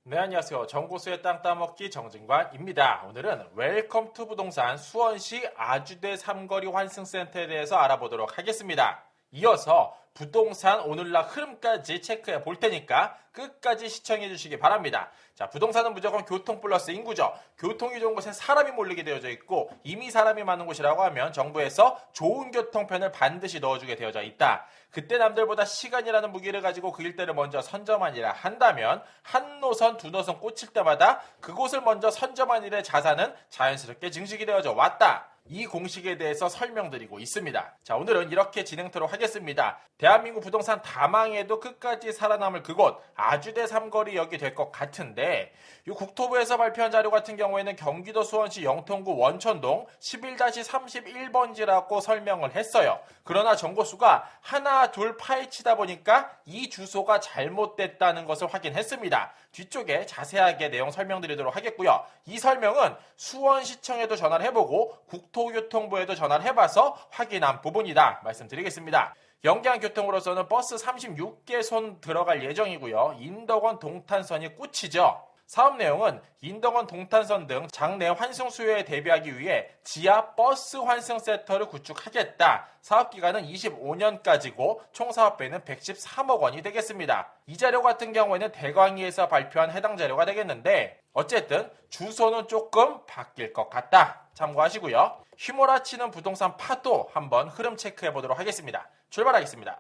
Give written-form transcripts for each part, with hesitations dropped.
네, 안녕하세요. 정고수의 땅 따먹기 정진관입니다. 오늘은 웰컴 투 부동산 수원시 아주대 삼거리 환승센터에 대해서 알아보도록 하겠습니다. 이어서 부동산 오늘날 흐름까지 체크해 볼 테니까 끝까지 시청해 주시기 바랍니다. 자, 부동산은 무조건 교통 플러스 인구죠. 교통이 좋은 곳에 사람이 몰리게 되어져 있고 이미 사람이 많은 곳이라고 하면 정부에서 좋은 교통편을 반드시 넣어주게 되어져 있다. 그때 남들보다 시간이라는 무기를 가지고 그 일대를 먼저 선점하니라 한다면 한 노선 두 노선 꽂힐 때마다 그곳을 먼저 선점한 일의 자산은 자연스럽게 증식이 되어져 왔다. 이 공식에 대해서 설명드리고 있습니다. 자, 오늘은 이렇게 진행토록 하겠습니다. 대한민국 부동산 다망해도 끝까지 살아남을 그곳 아주대 삼거리역이 될 것 같은데 이 국토부에서 발표한 자료 같은 경우에는 경기도 수원시 영통구 원천동 11-31번지라고 설명을 했어요. 그러나 정보수가 하나 둘 파헤치다 보니까 이 주소가 잘못됐다는 것을 확인했습니다. 뒤쪽에 자세하게 내용 설명드리도록 하겠고요. 이 설명은 수원시청에도 전화를 해보고 국토교통부에도 전화를 해봐서 확인한 부분이다 말씀드리겠습니다. 영기한 교통으로서는 버스 36개선 들어갈 예정이고요. 인덕원 동탄선이 끝이죠. 사업 내용은 인덕원 동탄선 등 장내 환승 수요에 대비하기 위해 지하 버스 환승센터를 구축하겠다. 사업기간은 25년까지고 총 사업비는 113억 원이 되겠습니다. 이 자료 같은 경우에는 대광위에서 발표한 해당 자료가 되겠는데 어쨌든 주소는 조금 바뀔 것 같다. 참고하시고요. 휘몰아치는 부동산 파도 한번 흐름 체크해 보도록 하겠습니다. 출발하겠습니다.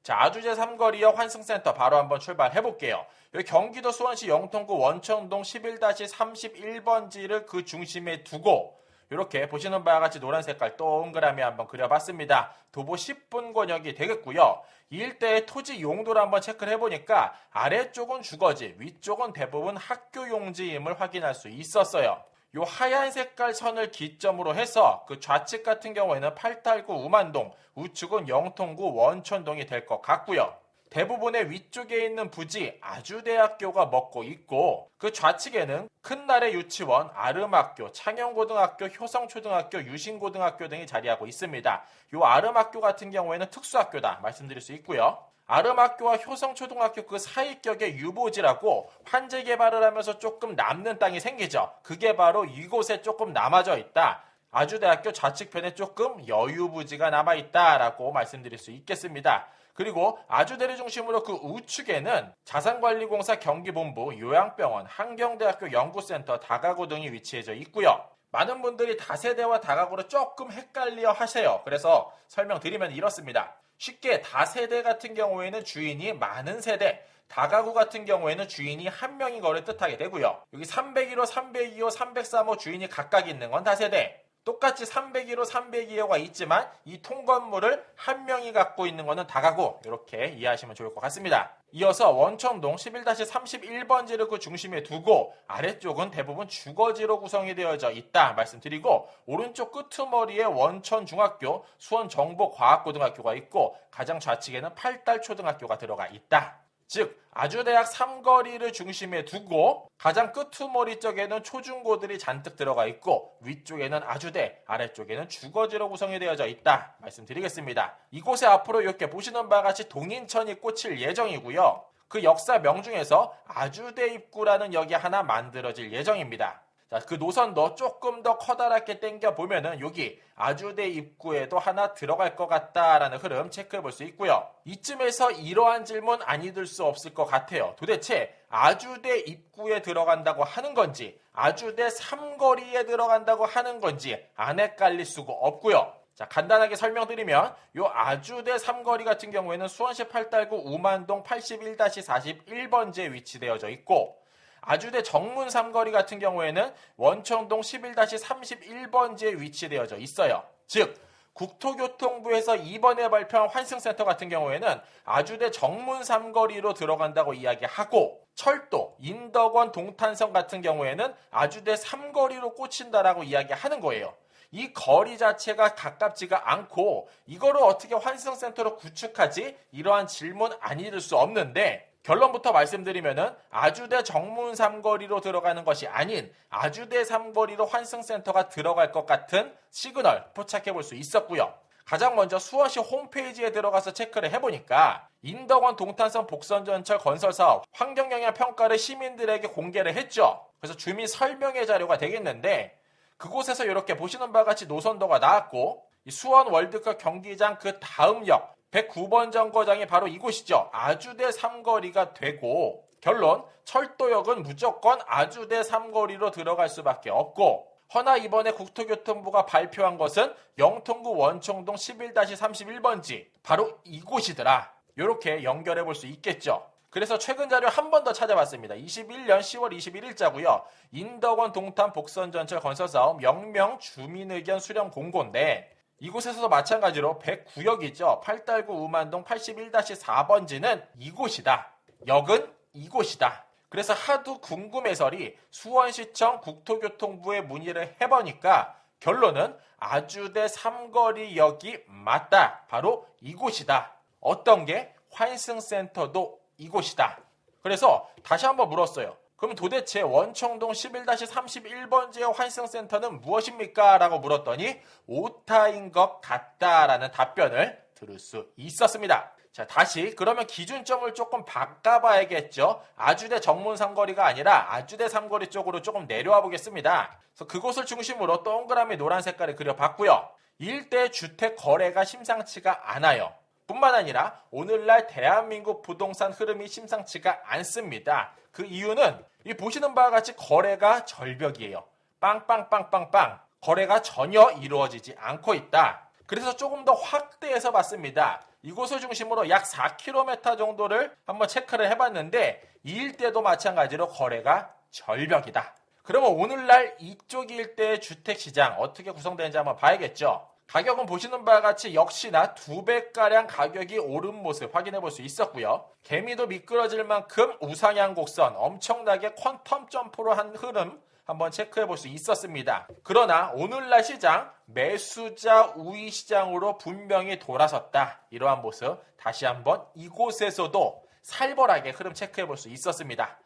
자, 아주대 삼거리역 환승센터 바로 한번 출발해 볼게요. 여기 경기도 수원시 영통구 원천동 11-31번지를 그 중심에 두고 이렇게 보시는 바와 같이 노란 색깔 동그라미 한번 그려봤습니다. 도보 10분 권역이 되겠고요. 이 일대의 토지 용도를 한번 체크를 해보니까 아래쪽은 주거지, 위쪽은 대부분 학교 용지임을 확인할 수 있었어요. 요 하얀 색깔 선을 기점으로 해서 그 좌측 같은 경우에는 팔달구 우만동, 우측은 영통구 원천동이 될 것 같고요. 대부분의 위쪽에 있는 부지 아주대학교가 먹고 있고 그 좌측에는 큰나래 유치원, 아름학교, 창영고등학교, 효성초등학교, 유신고등학교 등이 자리하고 있습니다. 요 아름학교 같은 경우에는 특수학교다 말씀드릴 수 있고요. 아름학교와 효성초등학교 그 사이격의 유보지라고 환제 개발을 하면서 조금 남는 땅이 생기죠. 그게 바로 이곳에 조금 남아져 있다. 아주대학교 좌측편에 조금 여유부지가 남아있다라고 말씀드릴 수 있겠습니다. 그리고 아주대를 중심으로 그 우측에는 자산관리공사 경기본부, 요양병원, 한경대학교 연구센터, 다가구 등이 위치해져 있고요. 많은 분들이 다세대와 다가구로 조금 헷갈려 하세요. 그래서 설명드리면 이렇습니다. 쉽게 다세대 같은 경우에는 주인이 많은 세대, 다가구 같은 경우에는 주인이 한 명인 거를 뜻하게 되고요. 여기 301호, 302호, 303호 주인이 각각 있는 건 다세대. 똑같이 301호, 302호가 있지만 이 통건물을 한 명이 갖고 있는 거는 다가구. 이렇게 이해하시면 좋을 것 같습니다. 이어서 원천동 11-31번지를 그 중심에 두고 아래쪽은 대부분 주거지로 구성이 되어져 있다 말씀드리고 오른쪽 끄트머리에 원천중학교, 수원정보과학고등학교가 있고 가장 좌측에는 팔달초등학교가 들어가 있다. 즉 아주대학 삼거리를 중심에 두고 가장 끄트머리 쪽에는 초중고들이 잔뜩 들어가 있고 위쪽에는 아주대, 아래쪽에는 주거지로 구성이 되어져 있다 말씀드리겠습니다. 이곳에 앞으로 이렇게 보시는 바와 같이 동인천이 꽂힐 예정이고요. 그 역사명 중에서 아주대 입구라는 역이 하나 만들어질 예정입니다. 자, 그 노선도 조금 더 커다랗게 당겨보면은 여기 아주대 입구에도 하나 들어갈 것 같다라는 흐름 체크해 볼 수 있고요. 이쯤에서 이러한 질문 아니들 수 없을 것 같아요. 도대체 아주대 입구에 들어간다고 하는 건지 아주대 삼거리에 들어간다고 하는 건지 안 헷갈릴 수가 없고요. 자, 간단하게 설명드리면 요 아주대 삼거리 같은 경우에는 수원시 팔달구 우만동 81-41번지에 위치되어져 있고 아주대 정문 삼거리 같은 경우에는 원청동 11-31번지에 위치되어져 있어요. 즉 국토교통부에서 이번에 발표한 환승센터 같은 경우에는 아주대 정문 삼거리로 들어간다고 이야기하고 철도, 인덕원, 동탄선 같은 경우에는 아주대 삼거리로 꽂힌다라고 이야기하는 거예요. 이 거리 자체가 가깝지가 않고 이거를 어떻게 환승센터로 구축하지? 이러한 질문 아니될 수 없는데 결론부터 말씀드리면은 아주대 정문 삼거리로 들어가는 것이 아닌 아주대 삼거리로 환승센터가 들어갈 것 같은 시그널 포착해 볼 수 있었고요. 가장 먼저 수원시 홈페이지에 들어가서 체크를 해보니까 인덕원 동탄선 복선전철 건설사업 환경영향평가를 시민들에게 공개를 했죠. 그래서 주민 설명회 자료가 되겠는데 그곳에서 이렇게 보시는 바와 같이 노선도가 나왔고 이 수원 월드컵 경기장 그 다음 역 109번 정거장이 바로 이곳이죠. 아주대 삼거리가 되고 결론 철도역은 무조건 아주대 삼거리로 들어갈 수밖에 없고 허나 이번에 국토교통부가 발표한 것은 영통구 원청동 11-31번지 바로 이곳이더라. 이렇게 연결해 볼 수 있겠죠. 그래서 최근 자료 한 번 더 찾아봤습니다. 21년 10월 21일자고요. 인덕원 동탄 복선전철 건설사업 영명 주민의견 수렴 공고인데 이곳에서도 마찬가지로 109역이죠. 8달구 우만동 81-4번지는 이곳이다. 역은 이곳이다. 그래서 하도 궁금해서리 수원시청 국토교통부에 문의를 해보니까 결론은 아주대 삼거리역이 맞다. 바로 이곳이다. 어떤 게? 환승센터도 이곳이다. 그래서 다시 한번 물었어요. 그럼 도대체 원청동 11-31번지의 환승센터는 무엇입니까? 라고 물었더니 오타인 것 같다라는 답변을 들을 수 있었습니다. 자, 다시 그러면 기준점을 조금 바꿔봐야겠죠. 아주대 정문 삼거리가 아니라 아주대 삼거리 쪽으로 조금 내려와 보겠습니다. 그래서 그곳을 중심으로 동그라미 노란 색깔을 그려봤고요. 일대 주택 거래가 심상치가 않아요. 뿐만 아니라 오늘날 대한민국 부동산 흐름이 심상치가 않습니다. 그 이유는 이 보시는 바와 같이 거래가 절벽이에요. 빵빵빵빵빵 거래가 전혀 이루어지지 않고 있다. 그래서 조금 더 확대해서 봤습니다. 이곳을 중심으로 약 4km 정도를 한번 체크를 해봤는데 이 일대도 마찬가지로 거래가 절벽이다. 그러면 오늘날 이쪽 일대의 주택시장 어떻게 구성되는지 한번 봐야겠죠. 가격은 보시는 바와 같이 역시나 2배가량 가격이 오른 모습 확인해 볼 수 있었고요. 개미도 미끄러질 만큼 우상향 곡선 엄청나게 퀀텀 점프로 한 흐름 한번 체크해 볼 수 있었습니다. 그러나 오늘날 시장 매수자 우위 시장으로 분명히 돌아섰다. 이러한 모습 다시 한번 이곳에서도 살벌하게 흐름 체크해 볼 수 있었습니다.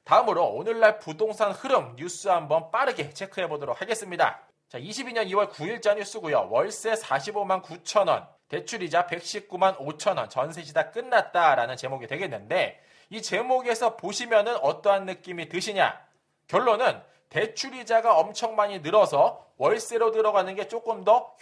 다음으로 오늘날 부동산 흐름 뉴스 한번 빠르게 체크해 보도록 하겠습니다. 자, 22년 2월 9일자 뉴스고요. 월세 45만 9천 원, 대출이자 119만 5천 원, 전셋이 다 끝났다라는 제목이 되겠는데 이 제목에서 보시면은 어떠한 느낌이 드시냐? 결론은 대출이자가 엄청 많이 늘어서 월세로 들어가는 게 조금 더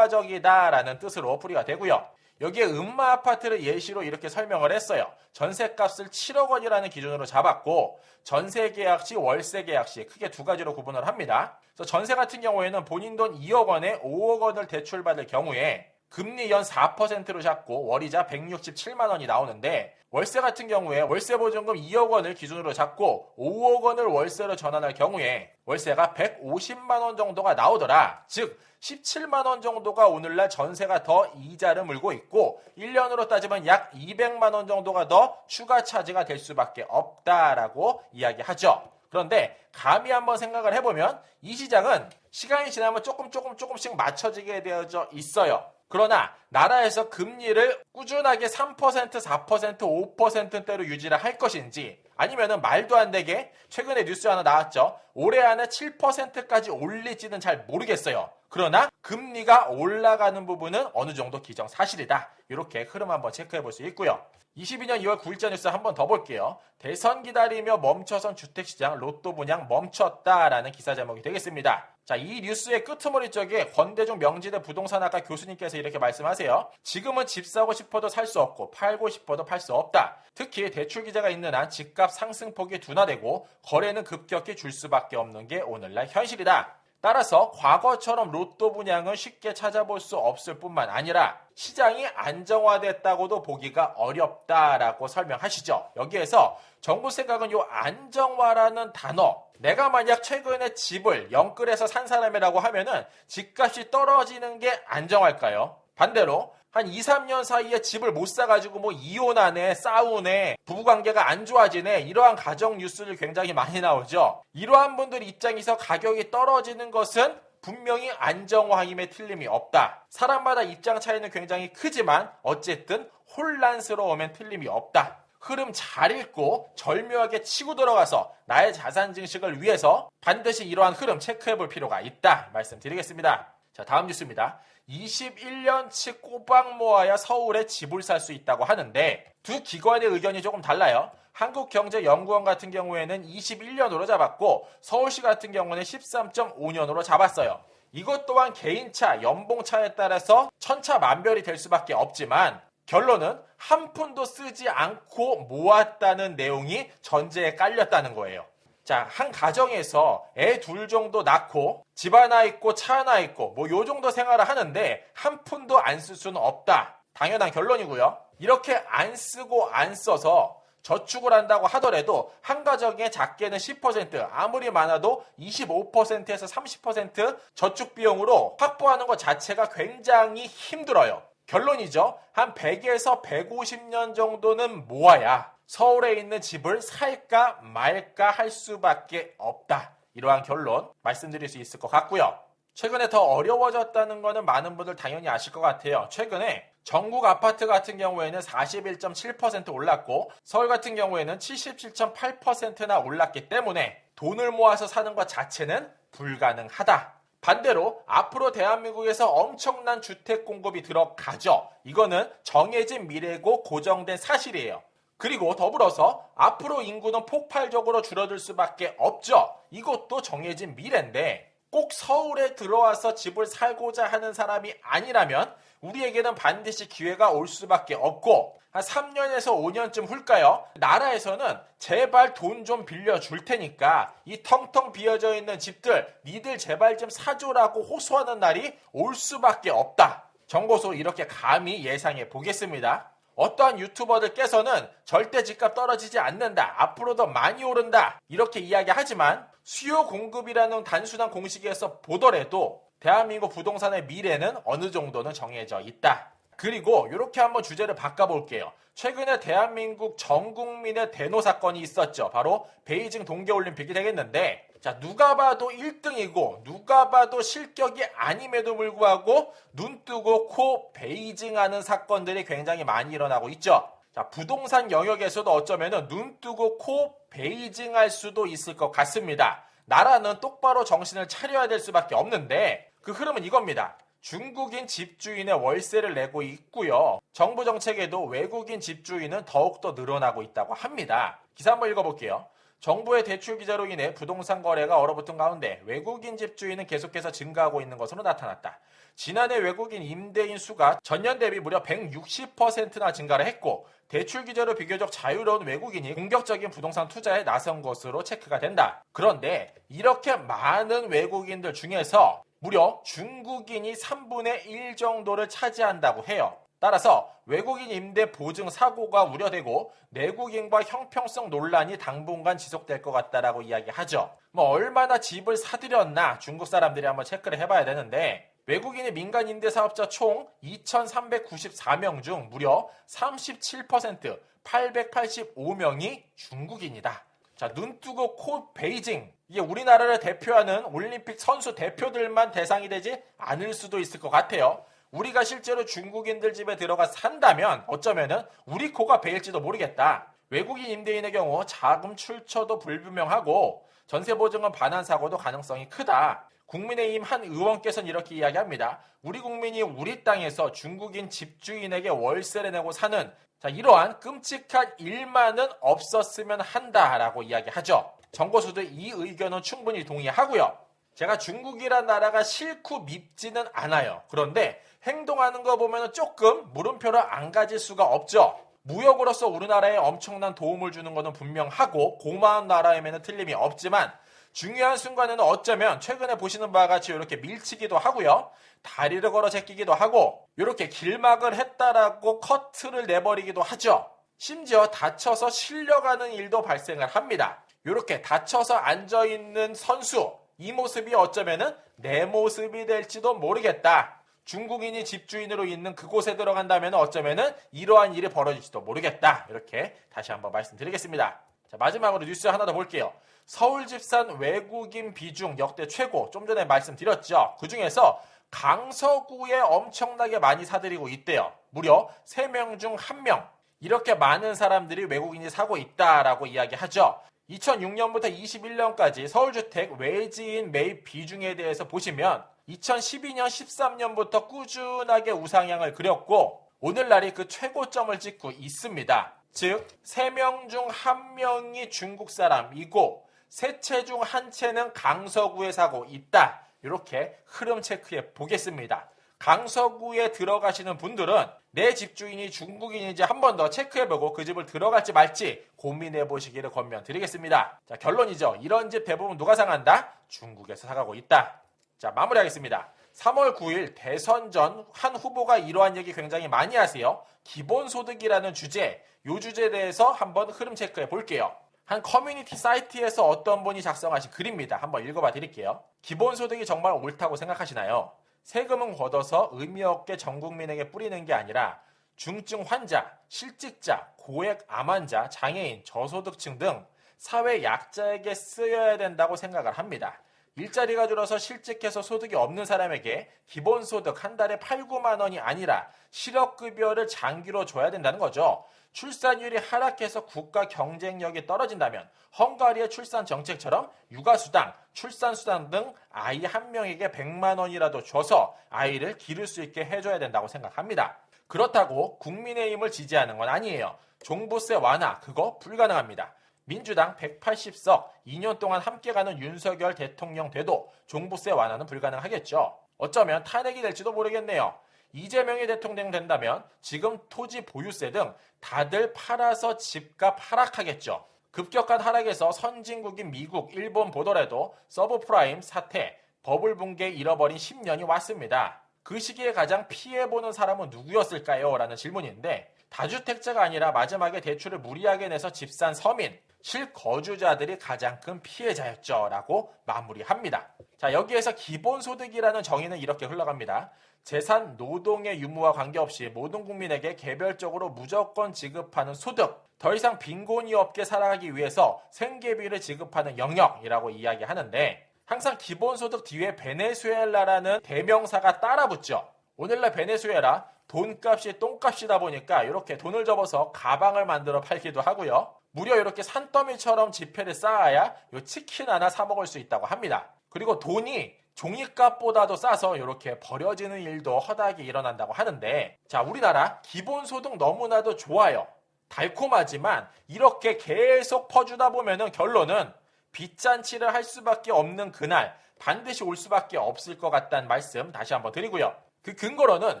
효과적이다라는 뜻으로 풀이가 되고요. 여기에 음마 아파트를 예시로 이렇게 설명을 했어요. 전세값을 7억 원이라는 기준으로 잡았고 전세 계약 시, 월세 계약 시 크게 두 가지로 구분을 합니다. 그래서 전세 같은 경우에는 본인 돈 2억 원에 5억 원을 대출받을 경우에 금리 연 4%로 잡고 월이자 167만 원이 나오는데 월세 같은 경우에 월세 보증금 2억 원을 기준으로 잡고 5억 원을 월세로 전환할 경우에 월세가 150만 원 정도가 나오더라. 즉 17만 원 정도가 오늘날 전세가 더 이자를 물고 있고 1년으로 따지면 약 200만 원 정도가 더 추가 차지가 될 수밖에 없다라고 이야기하죠. 그런데 감히 한번 생각을 해보면 이 시장은 시간이 지나면 조금씩 맞춰지게 되어져 있어요. 그러나 나라에서 금리를 꾸준하게 3%, 4%, 5%대로 유지를 할 것인지 아니면은 말도 안 되게 최근에 뉴스 하나 나왔죠. 올해 안에 7%까지 올릴지는 잘 모르겠어요. 그러나 금리가 올라가는 부분은 어느 정도 기정사실이다. 이렇게 흐름 한번 체크해 볼 수 있고요. 22년 2월 9일자 뉴스 한번 더 볼게요. 대선 기다리며 멈춰선 주택시장 로또 분양 멈췄다라는 기사 제목이 되겠습니다. 자, 이 뉴스의 끄트머리 쪽에 권대중 명지대 부동산학과 교수님께서 이렇게 말씀하세요. 지금은 집 사고 싶어도 살 수 없고 팔고 싶어도 팔 수 없다. 특히 대출 기자가 있는 한 집값 상승폭이 둔화되고 거래는 급격히 줄 수밖에 없는 게 오늘날 현실이다. 따라서 과거처럼 로또 분양은 쉽게 찾아볼 수 없을 뿐만 아니라 시장이 안정화됐다고도 보기가 어렵다라고 설명하시죠. 여기에서 정부 생각은 이 안정화라는 단어, 내가 만약 최근에 집을 영끌해서 산 사람이라고 하면은 집값이 떨어지는 게 안정할까요? 반대로 한 2, 3년 사이에 집을 못 사가지고 뭐 이혼하네, 싸우네, 부부관계가 안 좋아지네 이러한 가정 뉴스를 굉장히 많이 나오죠. 이러한 분들 입장에서 가격이 떨어지는 것은 분명히 안정화임에 틀림이 없다. 사람마다 입장 차이는 굉장히 크지만 어쨌든 혼란스러우면 틀림이 없다. 흐름 잘 읽고 절묘하게 치고 들어가서 나의 자산 증식을 위해서 반드시 이러한 흐름 체크해 볼 필요가 있다 말씀드리겠습니다. 자, 다음 뉴스입니다. 21년치 꼬박 모아야 서울에 집을 살 수 있다고 하는데 두 기관의 의견이 조금 달라요. 한국경제연구원 같은 경우에는 21년으로 잡았고 서울시 같은 경우는 13.5년으로 잡았어요. 이것 또한 개인차, 연봉차에 따라서 천차만별이 될 수밖에 없지만 결론은 한 푼도 쓰지 않고 모았다는 내용이 전제에 깔렸다는 거예요. 자, 한 가정에서 애 둘 정도 낳고 집 하나 있고 차 하나 있고 뭐 요 정도 생활을 하는데 한 푼도 안 쓸 수는 없다. 당연한 결론이고요. 이렇게 안 쓰고 안 써서 저축을 한다고 하더라도 한 가정에 작게는 10%, 아무리 많아도 25%에서 30% 저축 비용으로 확보하는 것 자체가 굉장히 힘들어요. 결론이죠. 한 100에서 150년 정도는 모아야 서울에 있는 집을 살까 말까 할 수밖에 없다. 이러한 결론 말씀드릴 수 있을 것 같고요. 최근에 더 어려워졌다는 거는 많은 분들 당연히 아실 것 같아요. 최근에 전국 아파트 같은 경우에는 41.7% 올랐고 서울 같은 경우에는 77.8%나 올랐기 때문에 돈을 모아서 사는 것 자체는 불가능하다. 반대로 앞으로 대한민국에서 엄청난 주택 공급이 들어가죠. 이거는 정해진 미래고 고정된 사실이에요. 그리고 더불어서 앞으로 인구는 폭발적으로 줄어들 수밖에 없죠. 이것도 정해진 미래인데 꼭 서울에 들어와서 집을 살고자 하는 사람이 아니라면 우리에게는 반드시 기회가 올 수밖에 없고 한 3년에서 5년쯤 후일까요? 나라에서는 제발 돈 좀 빌려줄 테니까 이 텅텅 비어져 있는 집들 니들 제발 좀 사줘라고 호소하는 날이 올 수밖에 없다. 정보소 이렇게 감히 예상해 보겠습니다. 어떠한 유튜버들께서는 절대 집값 떨어지지 않는다. 앞으로 더 많이 오른다. 이렇게 이야기하지만 수요 공급이라는 단순한 공식에서 보더라도 대한민국 부동산의 미래는 어느 정도는 정해져 있다. 그리고 이렇게 한번 주제를 바꿔볼게요. 최근에 대한민국 전 국민의 대노 사건이 있었죠. 바로 베이징 동계올림픽이 되겠는데 자, 누가 봐도 1등이고 누가 봐도 실격이 아님에도 불구하고 눈 뜨고 코 베이징하는 사건들이 굉장히 많이 일어나고 있죠. 자, 부동산 영역에서도 어쩌면 눈 뜨고 코 베이징할 수도 있을 것 같습니다. 나라는 똑바로 정신을 차려야 될 수밖에 없는데 그 흐름은 이겁니다. 중국인 집주인의 월세를 내고 있고요. 정부 정책에도 외국인 집주인은 더욱더 늘어나고 있다고 합니다. 기사 한번 읽어볼게요. 정부의 대출 기자로 인해 부동산 거래가 얼어붙은 가운데 외국인 집주인은 계속해서 증가하고 있는 것으로 나타났다. 지난해 외국인 임대인 수가 전년 대비 무려 160%나 증가를 했고 대출 기자로 비교적 자유로운 외국인이 공격적인 부동산 투자에 나선 것으로 체크가 된다. 그런데 이렇게 많은 외국인들 중에서 무려 중국인이 3분의 1 정도를 차지한다고 해요. 따라서 외국인 임대 보증 사고가 우려되고 내국인과 형평성 논란이 당분간 지속될 것 같다라고 이야기하죠. 얼마나 집을 사들였나 중국 사람들이 한번 체크를 해봐야 되는데 외국인의 민간 임대 사업자 총 2,394명 중 무려 37% 885명이 중국인이다. 자, 눈 뜨고 코 베이징. 이게 우리나라를 대표하는 올림픽 선수 대표들만 대상이 되지 않을 수도 있을 것 같아요. 우리가 실제로 중국인들 집에 들어가 산다면 어쩌면은 우리 코가 베일지도 모르겠다. 외국인 임대인의 경우 자금 출처도 불분명하고 전세 보증은 반환 사고도 가능성이 크다. 국민의힘 한 의원께서는 이렇게 이야기합니다. 우리 국민이 우리 땅에서 중국인 집주인에게 월세를 내고 사는 이러한 끔찍한 일만은 없었으면 한다라고 이야기하죠. 정보수도 이 의견은 충분히 동의하고요. 제가 중국이란 나라가 싫고 밉지는 않아요. 그런데 행동하는 거 보면 조금 물음표를 안 가질 수가 없죠. 무역으로서 우리나라에 엄청난 도움을 주는 것은 분명하고 고마운 나라임에는 틀림이 없지만 중요한 순간에는 어쩌면 최근에 보시는 바와 같이 이렇게 밀치기도 하고요. 다리를 걸어 제끼기도 하고 이렇게 길막을 했다라고 커트를 내버리기도 하죠. 심지어 다쳐서 실려가는 일도 발생을 합니다. 이렇게 다쳐서 앉아있는 선수 이 모습이 어쩌면은 내 모습이 될지도 모르겠다. 중국인이 집주인으로 있는 그곳에 들어간다면 어쩌면은 이러한 일이 벌어질지도 모르겠다. 이렇게 다시 한번 말씀드리겠습니다. 자, 마지막으로 뉴스 하나 더 볼게요. 서울 집산 외국인 비중 역대 최고. 좀 전에 말씀드렸죠. 그중에서 강서구에 엄청나게 많이 사들이고 있대요. 무려 3명 중 1명. 이렇게 많은 사람들이 외국인이 사고 있다라고 이야기하죠. 2006년부터 21년까지 서울주택 외지인 매입 비중에 대해서 보시면 2012년, 13년부터 꾸준하게 우상향을 그렸고 오늘날이 그 최고점을 찍고 있습니다. 즉 3명 중 1명이 중국 사람이고 3채 중 1채는 강서구에 사고 있다. 이렇게 흐름 체크해 보겠습니다. 강서구에 들어가시는 분들은 내 집주인이 중국인인지 한 번 더 체크해보고 그 집을 들어갈지 말지 고민해보시기를 권면드리겠습니다. 자, 결론이죠. 이런 집 대부분 누가 상한다? 중국에서 사가고 있다. 자, 마무리하겠습니다. 3월 9일 대선 전 한 후보가 이러한 얘기 굉장히 많이 하세요. 기본소득이라는 주제, 이 주제에 대해서 한번 흐름 체크해 볼게요. 한 커뮤니티 사이트에서 어떤 분이 작성하신 글입니다. 한번 읽어봐 드릴게요. 기본소득이 정말 옳다고 생각하시나요? 세금은 걷어서 의미 없게 전 국민에게 뿌리는 게 아니라 중증 환자, 실직자, 고액 암 환자, 장애인, 저소득층 등 사회 약자에게 쓰여야 된다고 생각을 합니다. 일자리가 줄어서 실직해서 소득이 없는 사람에게 기본소득 한 달에 8, 9만 원이 아니라 실업급여를 장기로 줘야 된다는 거죠. 출산율이 하락해서 국가 경쟁력이 떨어진다면 헝가리의 출산 정책처럼 육아수당, 출산수당 등 아이 한 명에게 100만 원이라도 줘서 아이를 기를 수 있게 해줘야 된다고 생각합니다. 그렇다고 국민의힘을 지지하는 건 아니에요. 종부세 완화, 그거 불가능합니다. 민주당 180석, 2년 동안 함께 가는 윤석열 대통령 돼도 종부세 완화는 불가능하겠죠. 어쩌면 탄핵이 될지도 모르겠네요. 이재명이 대통령 된다면 지금 토지 보유세 등 다들 팔아서 집값 하락하겠죠. 급격한 하락에서 선진국인 미국, 일본 보더라도 서브프라임 사태, 버블 붕괴 잃어버린 10년이 왔습니다. 그 시기에 가장 피해보는 사람은 누구였을까요? 라는 질문인데 다주택자가 아니라 마지막에 대출을 무리하게 내서 집 산 서민, 실거주자들이 가장 큰 피해자였죠. 라고 마무리합니다. 자, 여기에서 기본소득이라는 정의는 이렇게 흘러갑니다. 재산, 노동의 유무와 관계없이 모든 국민에게 개별적으로 무조건 지급하는 소득, 더 이상 빈곤이 없게 살아가기 위해서 생계비를 지급하는 영역이라고 이야기하는데 항상 기본소득 뒤에 베네수엘라라는 대명사가 따라붙죠. 오늘날 베네수엘라 돈값이 똥값이다 보니까 이렇게 돈을 접어서 가방을 만들어 팔기도 하고요. 무려 이렇게 산더미처럼 지폐를 쌓아야 요 치킨 하나 사 먹을 수 있다고 합니다. 그리고 돈이 종이값보다도 싸서 이렇게 버려지는 일도 허다하게 일어난다고 하는데 자, 우리나라 기본소득 너무나도 좋아요. 달콤하지만 이렇게 계속 퍼주다 보면은 결론은 빚잔치를 할 수밖에 없는 그날 반드시 올 수밖에 없을 것 같다는 말씀 다시 한번 드리고요. 그 근거로는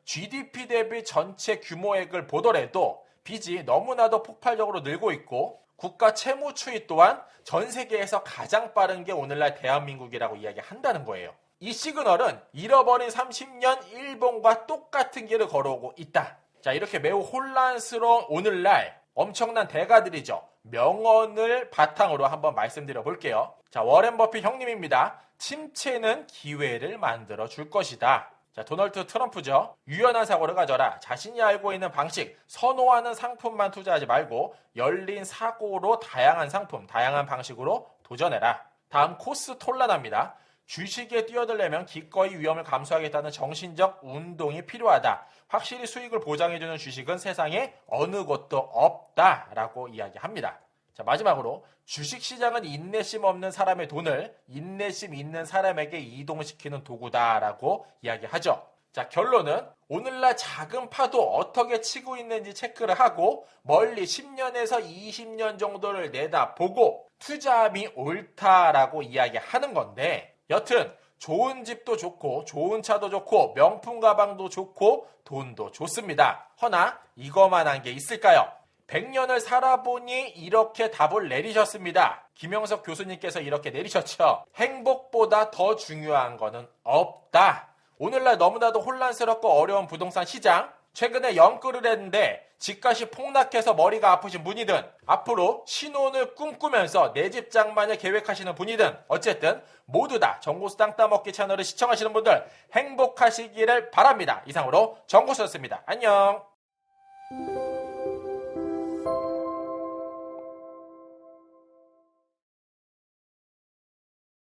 GDP 대비 전체 규모액을 보더라도 빚이 너무나도 폭발적으로 늘고 있고 국가 채무 추이 또한 전 세계에서 가장 빠른 게 오늘날 대한민국이라고 이야기한다는 거예요. 이 시그널은 잃어버린 30년 일본과 똑같은 길을 걸어오고 있다. 자, 이렇게 매우 혼란스러운 오늘날 엄청난 대가들이죠. 명언을 바탕으로 한번 말씀드려 볼게요. 자, 워렌 버핏 형님입니다. 침체는 기회를 만들어 줄 것이다. 자, 도널드 트럼프죠. 유연한 사고를 가져라. 자신이 알고 있는 방식, 선호하는 상품만 투자하지 말고 열린 사고로 다양한 상품, 다양한 방식으로 도전해라. 다음 코스 톨라나입니다. 주식에 뛰어들려면 기꺼이 위험을 감수하겠다는 정신적 운동이 필요하다. 확실히 수익을 보장해주는 주식은 세상에 어느 곳도 없다라고 이야기합니다. 자, 마지막으로 주식시장은 인내심 없는 사람의 돈을 인내심 있는 사람에게 이동시키는 도구다라고 이야기하죠. 자, 결론은 오늘날 작은 파도 어떻게 치고 있는지 체크를 하고 멀리 10년에서 20년 정도를 내다보고 투자함이 옳다라고 이야기하는 건데 여튼 좋은 집도 좋고 좋은 차도 좋고 명품 가방도 좋고 돈도 좋습니다. 허나 이거만한 게 있을까요? 100년을 살아보니 이렇게 답을 내리셨습니다. 김영석 교수님께서 이렇게 내리셨죠. 행복보다 더 중요한 거는 없다. 오늘날 너무나도 혼란스럽고 어려운 부동산 시장, 최근에 연끌을 했는데 집값이 폭락해서 머리가 아프신 분이든 앞으로 신혼을 꿈꾸면서 내 집 장만을 계획하시는 분이든 어쨌든 모두 다 정고수 땅 따먹기 채널을 시청하시는 분들 행복하시기를 바랍니다. 이상으로 정고수였습니다. 안녕.